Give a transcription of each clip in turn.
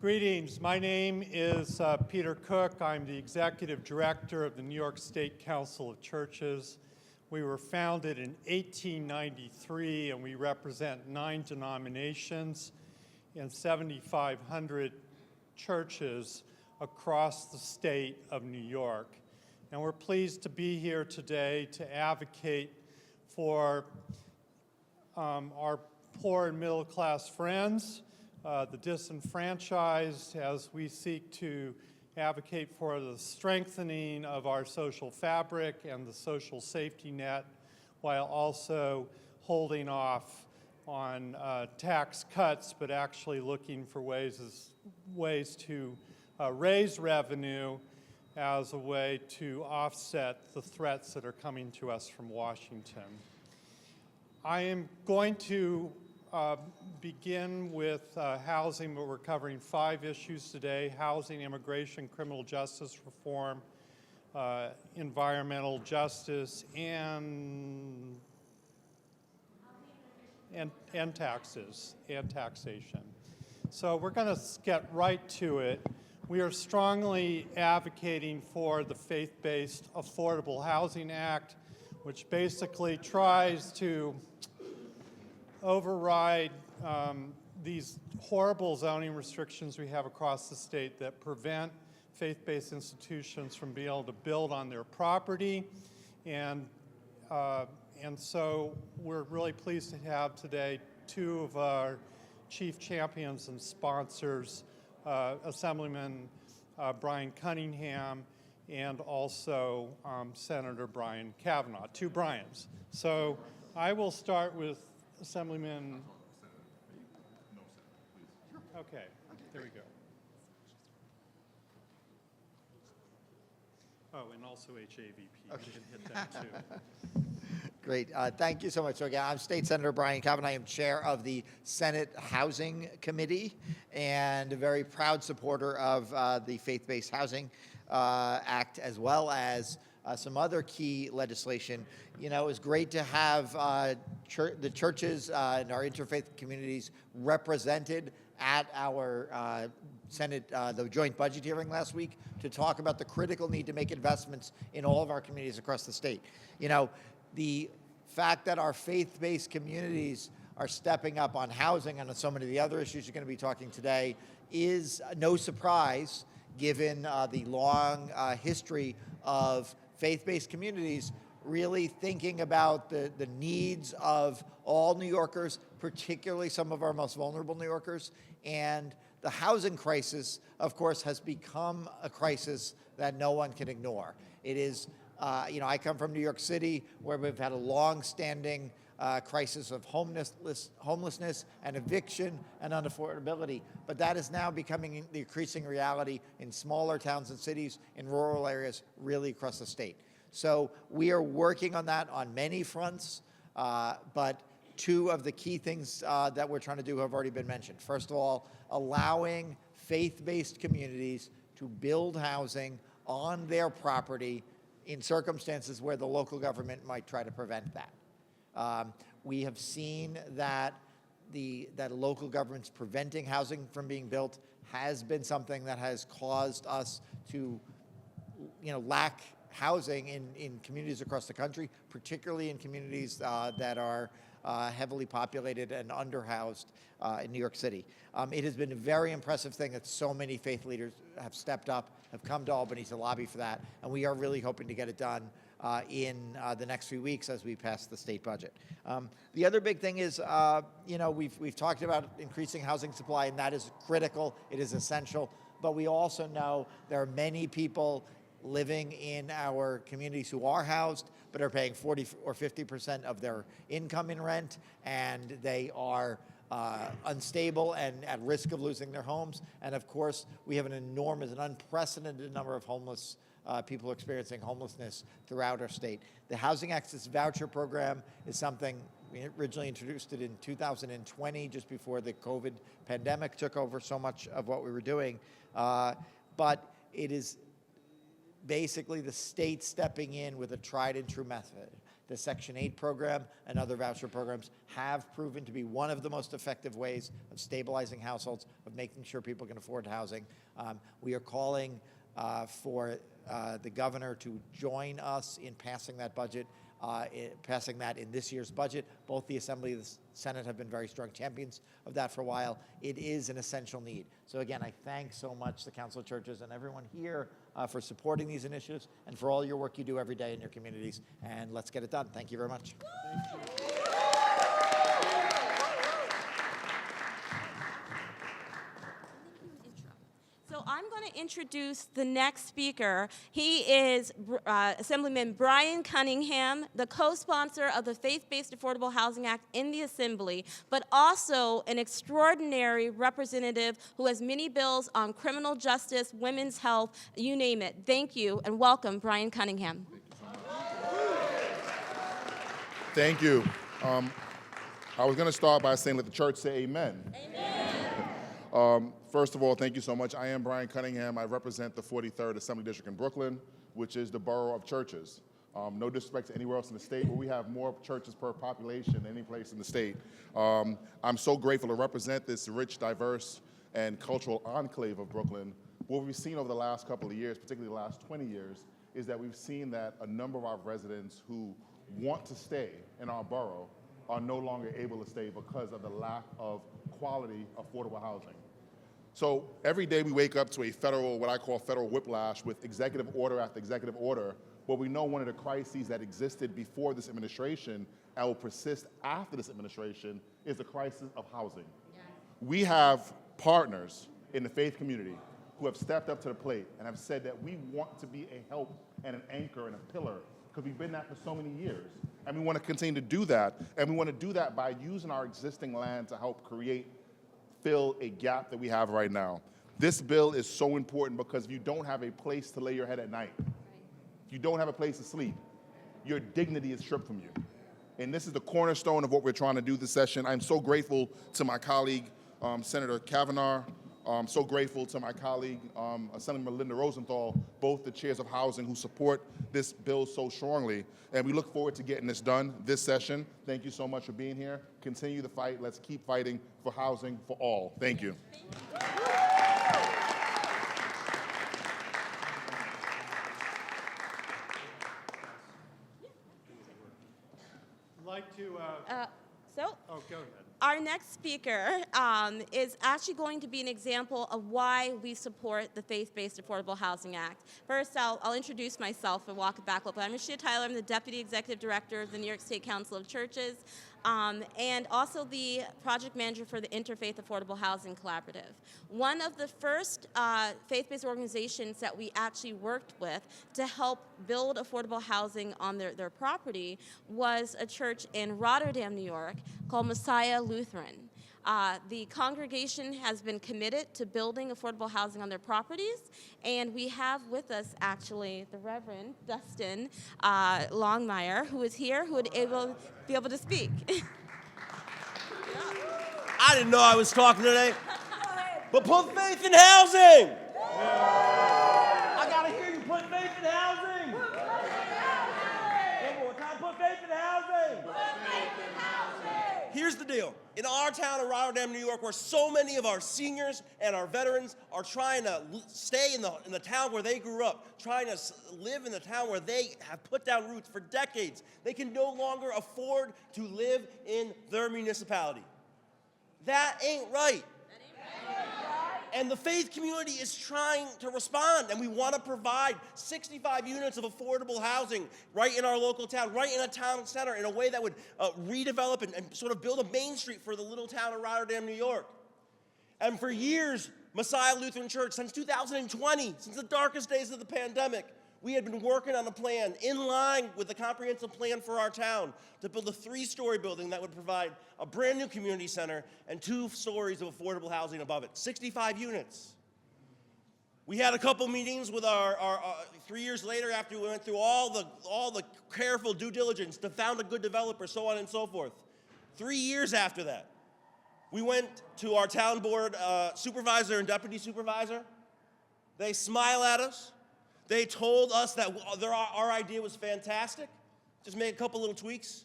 Greetings. My name is Peter Cook. I'm the Executive Director of the New York State Council of Churches. We were founded in 1893, and we represent 9 denominations and 7,500 churches across the state of New York. And we're pleased to be here today to advocate for our poor and middle-class friends, the disenfranchised, as we seek to advocate for the strengthening of our social fabric and the social safety net, while also holding off on tax cuts, but actually looking for ways to raise revenue as a way to offset the threats that are coming to us from Washington. I am going to begin with housing, but we're covering 5 issues today: housing, immigration, criminal justice reform, environmental justice, and taxes and taxation. So we're going to get right to it. We are strongly advocating for the Faith-Based Affordable Housing Act, which basically tries to override these horrible zoning restrictions we have across the state that prevent faith-based institutions from being able to build on their property. And so we're really pleased to have today 2 of our chief champions and sponsors, Assemblyman Brian Cunningham and also Senator Brian Kavanagh, 2 Bryans. So I will start with Assemblyman. Okay, there we go. Oh, and also HAVP. Okay. You can hit that too. Great. Thank you so much. So again, I'm State Senator Brian Kavanagh. I am chair of the Senate Housing Committee and a very proud supporter of the Faith-Based Housing Act, as well as some other key legislation. You know, it's great to have the churches and our interfaith communities represented at our Senate, the joint budget hearing last week, to talk about the critical need to make investments in all of our communities across the state. You know, the fact that our faith-based communities are stepping up on housing and on so many of the other issues you're going to be talking today is no surprise, given the long history of faith-based communities really thinking about the needs of all New Yorkers, particularly some of our most vulnerable New Yorkers. And the housing crisis, of course, has become a crisis that no one can ignore. It is, you know, I come from New York City, where we've had a long-standing crisis of homelessness and eviction and unaffordability. But that is now becoming the increasing reality in smaller towns and cities, in rural areas, really across the state. So we are working on that on many fronts, but 2 of the key things that we're trying to do have already been mentioned. First of all, allowing faith-based communities to build housing on their property in circumstances where the local government might try to prevent that. We have seen that that local governments preventing housing from being built has been something that has caused us to, you know, lack housing in communities across the country, particularly in communities that are heavily populated and underhoused in New York City. It has been a very impressive thing that so many faith leaders have stepped up, have come to Albany to lobby for that, and we are really hoping to get it done in the next few weeks as we pass the state budget. The other big thing is, you know, we've talked about increasing housing supply, and that is critical. It is essential. But we also know there are many people living in our communities who are housed, but are paying 40 or 50% of their income in rent, and they are unstable and at risk of losing their homes. And of course, we have an unprecedented number of homeless people experiencing homelessness throughout our state. The Housing Access Voucher Program is something we originally introduced it in 2020, just before the COVID pandemic took over so much of what we were doing. But it is basically the state stepping in with a tried and true method The Section 8 program and other voucher programs have proven to be one of the most effective ways of stabilizing households, of making sure people can afford housing. We are calling for the governor to join us in passing that budget, passing that in this year's budget. Both the Assembly and the Senate have been very strong champions of that for a while. It is an essential need. So again, I thank so much the Council of Churches and everyone here for supporting these initiatives and for all your work you do every day in your communities. And let's get it done. Thank you very much. Thank you. So I'm going to introduce the next speaker. He is Assemblyman Brian Cunningham, the co-sponsor of the Faith-Based Affordable Housing Act in the Assembly, but also an extraordinary representative who has many bills on criminal justice, women's health, you name it. Thank you, and welcome, Brian Cunningham. Thank you. I was going to start by saying, let the church say amen. Amen. First of all, thank you so much. I am Brian Cunningham. I represent the 43rd Assembly District in Brooklyn, which is the borough of churches. No disrespect to anywhere else in the state, but we have more churches per population than any place in the state. I'm so grateful to represent this rich, diverse, and cultural enclave of Brooklyn. What we've seen over the last couple of years, particularly the last 20 years, is that we've seen that a number of our residents who want to stay in our borough are no longer able to stay because of the lack of quality, affordable housing. So every day we wake up to a federal, what I call federal whiplash with executive order after executive order, but we know one of the crises that existed before this administration and will persist after this administration is the crisis of housing. Yes. We have partners in the faith community who have stepped up to the plate and have said that we want to be a help and an anchor and a pillar because we've been that for so many years. And we want to continue to do that. And we want to do that by using our existing land to help fill a gap that we have right now. This bill is so important because if you don't have a place to lay your head at night, if you don't have a place to sleep, your dignity is stripped from you. And this is the cornerstone of what we're trying to do this session. I'm so grateful to my colleague, Senator Kavanagh. I'm so grateful to my colleague, Assemblyman Linda Rosenthal, both the chairs of housing who support this bill so strongly. And we look forward to getting this done this session. Thank you so much for being here. Continue the fight. Let's keep fighting for housing for all. Thank you. I'd like to... Oh, go ahead. Our next speaker is actually going to be an example of why we support the Faith-Based Affordable Housing Act. First, I'll introduce myself and walk it back a little bit. I'm Rashida. I'm the Deputy Executive Director of the New York State Council of Churches, and also the project manager for the Interfaith Affordable Housing Collaborative. One of the first faith-based organizations that we actually worked with to help build affordable housing on their property was a church in Rotterdam, New York, called Seiu Lutheran. The congregation has been committed to building affordable housing on their properties, and we have with us actually the Reverend Dustin Longmire, who is here, who would be able to speak. I didn't know I was talking today, but put faith in housing. I gotta hear you put faith in housing. One more time, put faith in housing. Here's the deal. In our town of Rotterdam, New York, where so many of our seniors and our veterans are trying to stay in the town where they grew up, trying to live in the town where they have put down roots for decades, they can no longer afford to live in their municipality. That ain't right. And the faith community is trying to respond, and we want to provide 65 units of affordable housing right in our local town, right in a town center, in a way that would redevelop and sort of build a main street for the little town of Rotterdam, New York. And for years, Messiah Lutheran Church, since 2020, since the darkest days of the pandemic, we had been working on a plan in line with the comprehensive plan for our town to build a 3-story building that would provide a brand new community center and 2 stories of affordable housing above it, 65 units. We had a couple meetings with our 3 years later after we went through all the careful due diligence to found a good developer, so on and so forth. 3 years after that, we went to our town board supervisor and deputy supervisor. They smile at us. They told us that our idea was fantastic, just made a couple little tweaks.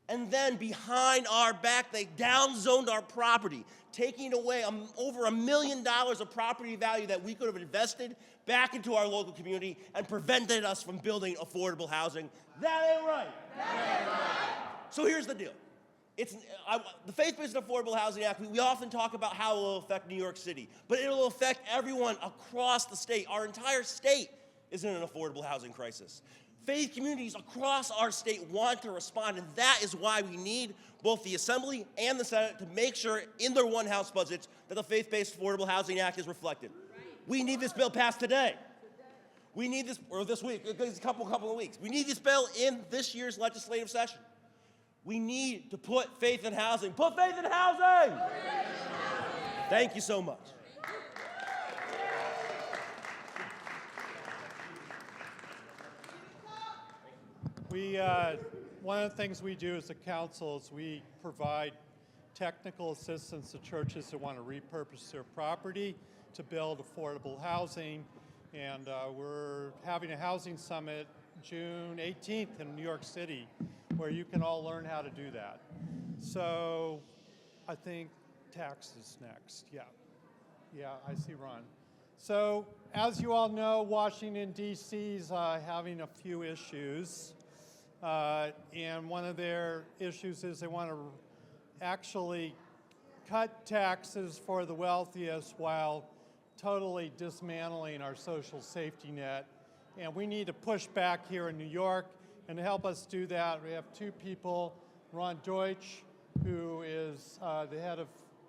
And then behind our back, they downzoned our property, taking away over $1 million of property value that we could have invested back into our local community and prevented us from building affordable housing. That ain't right. That ain't right. So here's the deal. The Faith-Based Affordable Housing Act, we often talk about how it will affect New York City, but it will affect everyone across the state. Our entire state is in an affordable housing crisis. Faith communities across our state want to respond, and that is why we need both the Assembly and the Senate to make sure in their one-house budgets that the Faith-Based Affordable Housing Act is reflected. We need this bill passed today. We need this, or this week, it's a couple of weeks. We need this bill in this year's legislative session. We need to put faith in housing. Put faith in housing! Thank you so much. One of the things we do as a council is we provide technical assistance to churches that want to repurpose their property to build affordable housing. And we're having a housing summit June 18th in New York City where you can all learn how to do that. So I think taxes next. Yeah, I see Ron. So as you all know, Washington, D.C. is having a few issues. And one of their issues is they want to actually cut taxes for the wealthiest while totally dismantling our social safety net. And we need to push back here in New York. And to help us do that, we have two people, Ron Deutsch, who is the head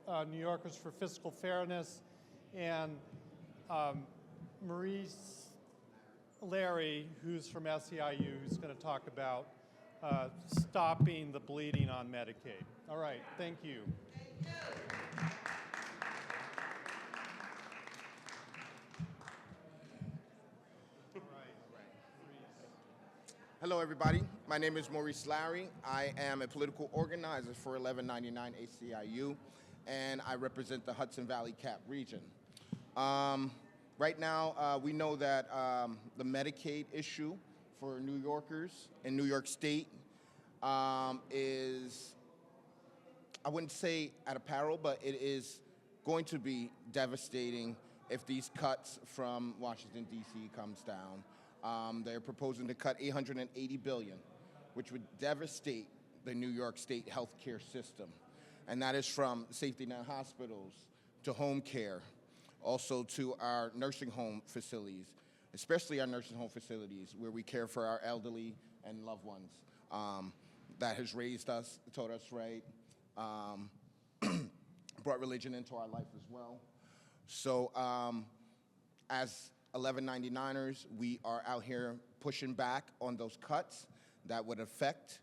of New Yorkers for Fiscal Fairness, and Maurice Larry, who's from Seiu, who's going to talk about stopping the bleeding on Medicaid. All right, thank you. Hello, everybody. My name is Maurice Larry. I am a political organizer for 1199 ACIU, and I represent the Hudson Valley Cap region. Right now, we know that the Medicaid issue for New Yorkers in New York State is, I wouldn't say at a peril, but it is going to be devastating if these cuts from Washington, D.C. comes down. They're proposing to cut $880 billion, which would devastate the New York State healthcare system. And that is from safety net hospitals to home care, also to our nursing home facilities, especially our nursing home facilities where we care for our elderly and loved ones. That has raised us, taught us right, brought religion into our life as well. So as 1199ers, we are out here pushing back on those cuts that would affect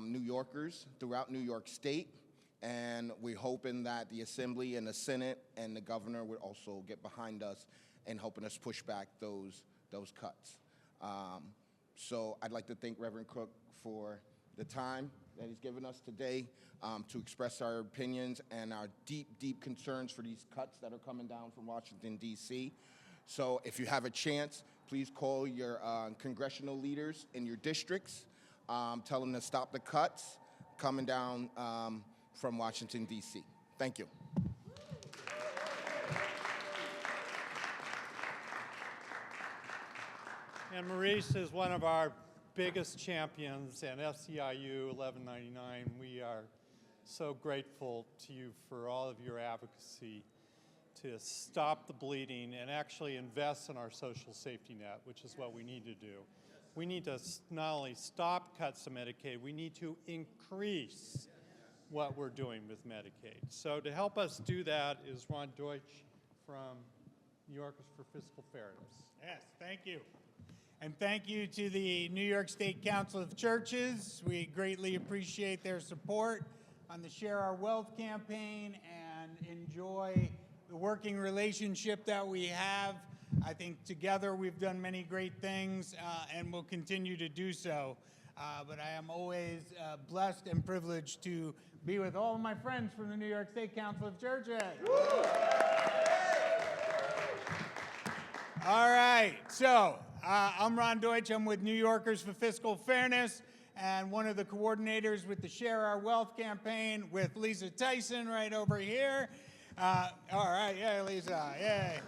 New Yorkers throughout New York State. And we're hoping that the Assembly and the Senate and the governor would also get behind us in helping us push back those cuts. So I'd like to thank Reverend Cook for the time that he's given us today to express our opinions and our deep, deep concerns for these cuts that are coming down from Washington, D.C. So if you have a chance, please call your congressional leaders in your districts. Tell them to stop the cuts coming down from Washington, D.C. Thank you. And Maurice is one of our biggest champions, and SEIU 1199, we are so grateful to you for all of your advocacy to stop the bleeding and actually invest in our social safety net, which is what we need to do. We need to not only stop cuts to Medicaid, we need to increase what we're doing with Medicaid. So to help us do that is Ron Deutsch from New Yorkers for Fiscal Fairness. Yes, thank you. And thank you to the New York State Council of Churches. We greatly appreciate their support on the Share Our Wealth campaign and enjoy the working relationship that we have. I think together we've done many great things and will continue to do so. But I am always blessed and privileged to be with all of my friends from the New York State Council of Churches. All right, so I'm Ron Deutsch. I'm with New Yorkers for Fiscal Fairness, and one of the coordinators with the Share Our Wealth campaign with Lisa Tyson right over here. All right, yeah, Lisa, yay.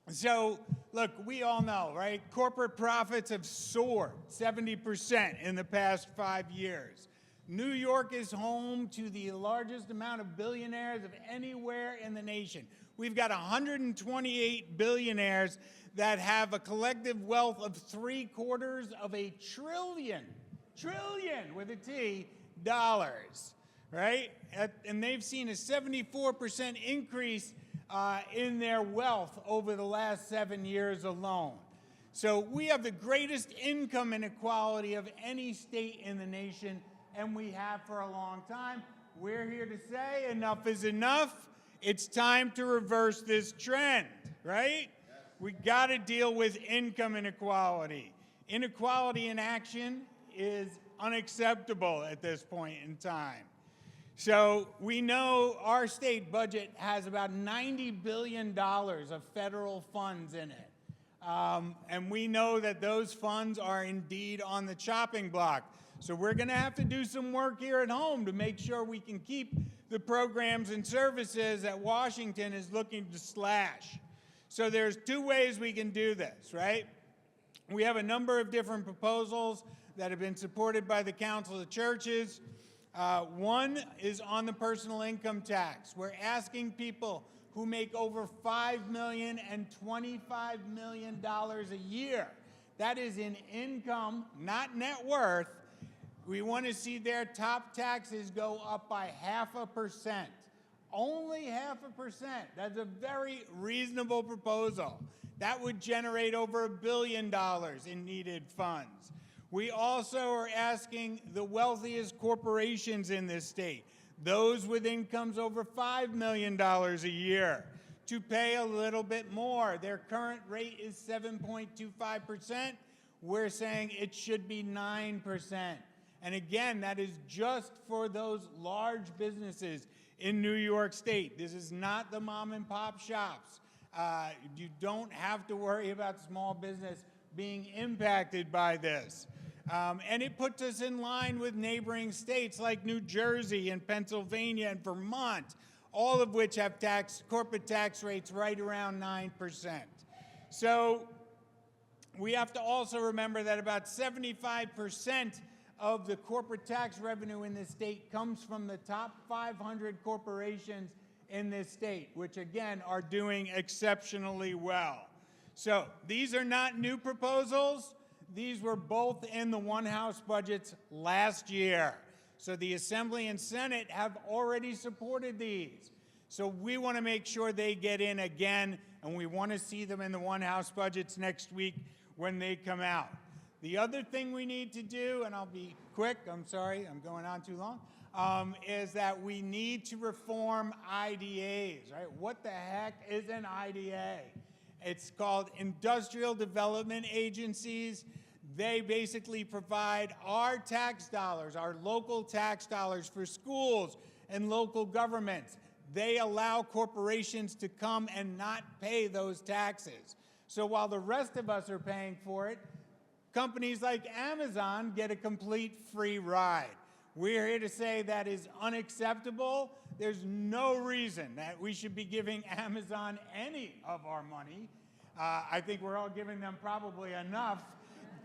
So, look, we all know, right? Corporate profits have soared 70% in the past 5 years. New York is home to the largest amount of billionaires of anywhere in the nation. We've got 128 billionaires that have a collective wealth of $750 trillion with a T, dollars, right? And they've seen a 74% increase in their wealth over the last 7 years alone. So we have the greatest income inequality of any state in the nation, and we have for a long time. We're here to say enough is enough. It's time to reverse this trend, right? We got to deal with income inequality. Inequality in action is unacceptable at this point in time. So we know our state budget has about $90 billion of federal funds in it. And we know that those funds are indeed on the chopping block. So we're going to have to do some work here at home to make sure we can keep the programs and services that Washington is looking to slash. So there's two ways we can do this, right? We have a number of different proposals that have been supported by the Council of Churches. One is on the personal income tax. We're asking people who make over $5 million and $25 million a year. That is in income, not net worth. We want to see their top taxes go up by 0.5%. Only 0.5%. That's a very reasonable proposal. That would generate over $1 billion in needed funds. We also are asking the wealthiest corporations in this state, those with incomes over $5 million a year, to pay a little bit more. Their current rate is 7.25%. We're saying it should be 9%. And again, that is just for those large businesses in New York State. This is not the mom and pop shops. You don't have to worry about small business being impacted by this. And it puts us in line with neighboring states like New Jersey and Pennsylvania and Vermont, all of which have corporate tax rates right around 9%. So we have to also remember that about 75% of the corporate tax revenue in this state comes from the top 500 corporations in this state, which again are doing exceptionally well. So these are not new proposals. These were both in the one House budgets last year. So the Assembly and Senate have already supported these. So we want to make sure they get in again, and we want to see them in the one House budgets next week when they come out. The other thing we need to do, and I'll be quick, I'm sorry, I'm going on too long, is that we need to reform IDAs, right? What the heck is an IDA? It's called Industrial Development Agencies. They basically provide our tax dollars, our local tax dollars for schools and local governments. They allow corporations to come and not pay those taxes. So while the rest of us are paying for it, companies like Amazon get a complete free ride. We're here to say that is unacceptable. There's no reason that we should be giving Amazon any of our money. I think we're all giving them probably enough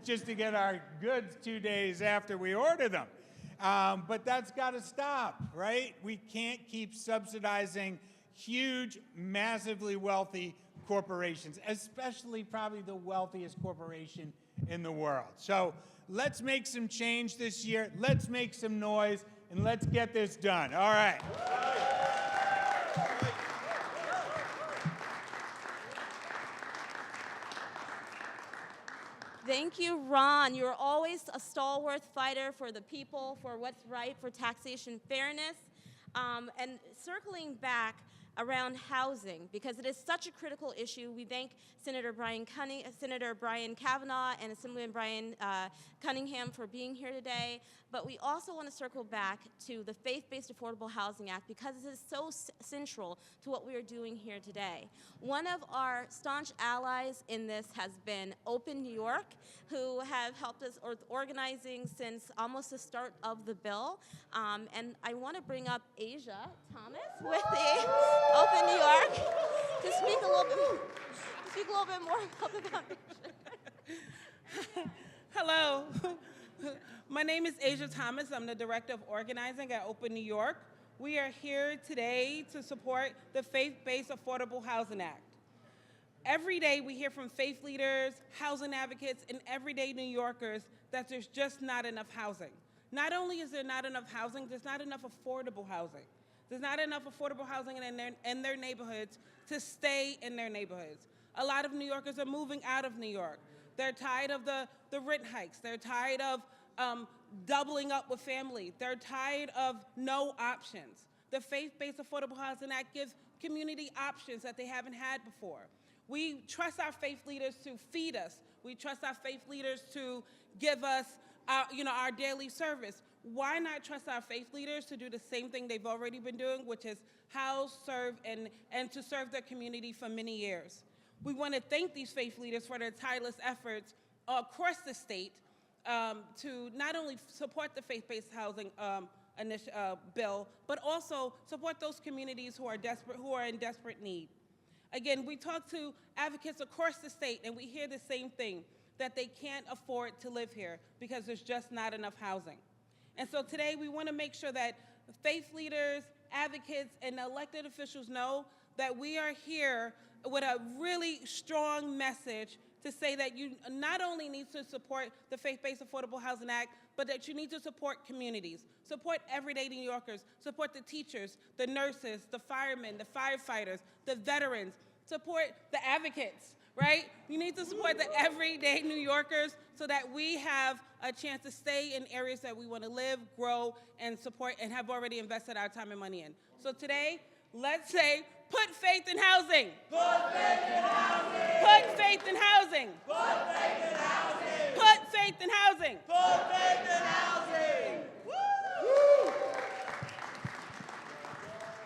just to get our goods 2 days after we order them. But that's got to stop, right? We can't keep subsidizing huge, massively wealthy corporations, especially probably the wealthiest corporation in the world. So let's make some change this year. Let's make some noise, and let's get this done. All right. Thank you, Ron. You're always a stalwart fighter for the people, for what's right, for taxation fairness. And circling back around housing, because it is such a critical issue, we thank Senator Brian Kavanagh and Assemblyman Brian Cunningham for being here today. But we also want to circle back to the Faith-Based Affordable Housing Act because it is so central to what we are doing here today. One of our staunch allies in this has been Open New York, who have helped us organizing since almost the start of the bill. And I want to bring up Asia Thomas with the Open New York to speak a little bit more about the foundation. Hello. My name is Asia Thomas. I'm the Director of Organizing at Open New York. We are here today to support the Faith-Based Affordable Housing Act. Every day we hear from faith leaders, housing advocates, and everyday New Yorkers that there's just not enough housing. Not only is there not enough housing, there's not enough affordable housing. There's not enough affordable housing in their neighborhoods to stay in their neighborhoods. A lot of New Yorkers are moving out of New York. They're tired of the rent hikes. They're tired of doubling up with family. They're tired of no options. The Faith-Based Affordable Housing Act gives community options that they haven't had before. We trust our faith leaders to feed us. We trust our faith leaders to give us our daily service. Why not trust our faith leaders to do the same thing they've already been doing, which is house, serve, and to serve their community for many years? We want to thank these faith leaders for their tireless efforts across the state to not only support the faith-based housing bill, but also support those communities who are in desperate need. Again, we talk to advocates across the state, and we hear the same thing, that they can't afford to live here because there's just not enough housing. And so today we want to make sure that faith leaders, advocates, and elected officials know that we are here with a really strong message to say that you not only need to support the Faith-Based Affordable Housing Act, but that you need to support communities, support everyday New Yorkers, support the teachers, the nurses, the firemen, the firefighters, the veterans, support the advocates, right? You need to support the everyday New Yorkers so that we have a chance to stay in areas that we want to live, grow, and support, and have already invested our time and money in. So today, let's say, put faith in housing. Put faith in housing. Put faith in housing. Put faith in housing. Put faith in housing. Put faith in housing.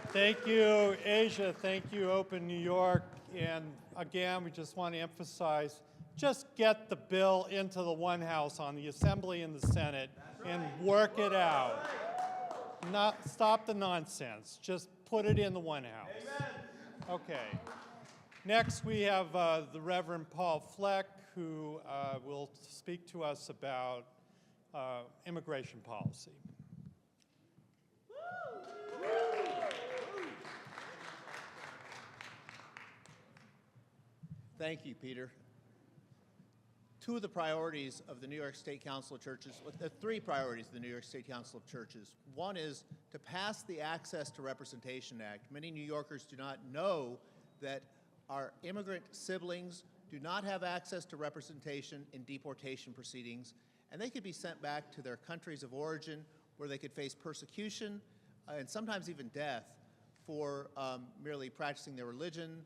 Thank you, Asia. Thank you, Open New York. And again, we just want to emphasize, just get the bill into the one house on the Assembly and the Senate and work it out. Not stop the nonsense. Just put it in the one house. Amen. Okay. Next, we have the Reverend Paul Fleck, who will speak to us about immigration policy. Thank you, Peter. Two of the priorities of the New York State Council of Churches, three priorities of the New York State Council of Churches. One is to pass the Access to Representation Act. Many New Yorkers do not know that our immigrant siblings do not have access to representation in deportation proceedings, and they could be sent back to their countries of origin where they could face persecution and sometimes even death for merely practicing their religion,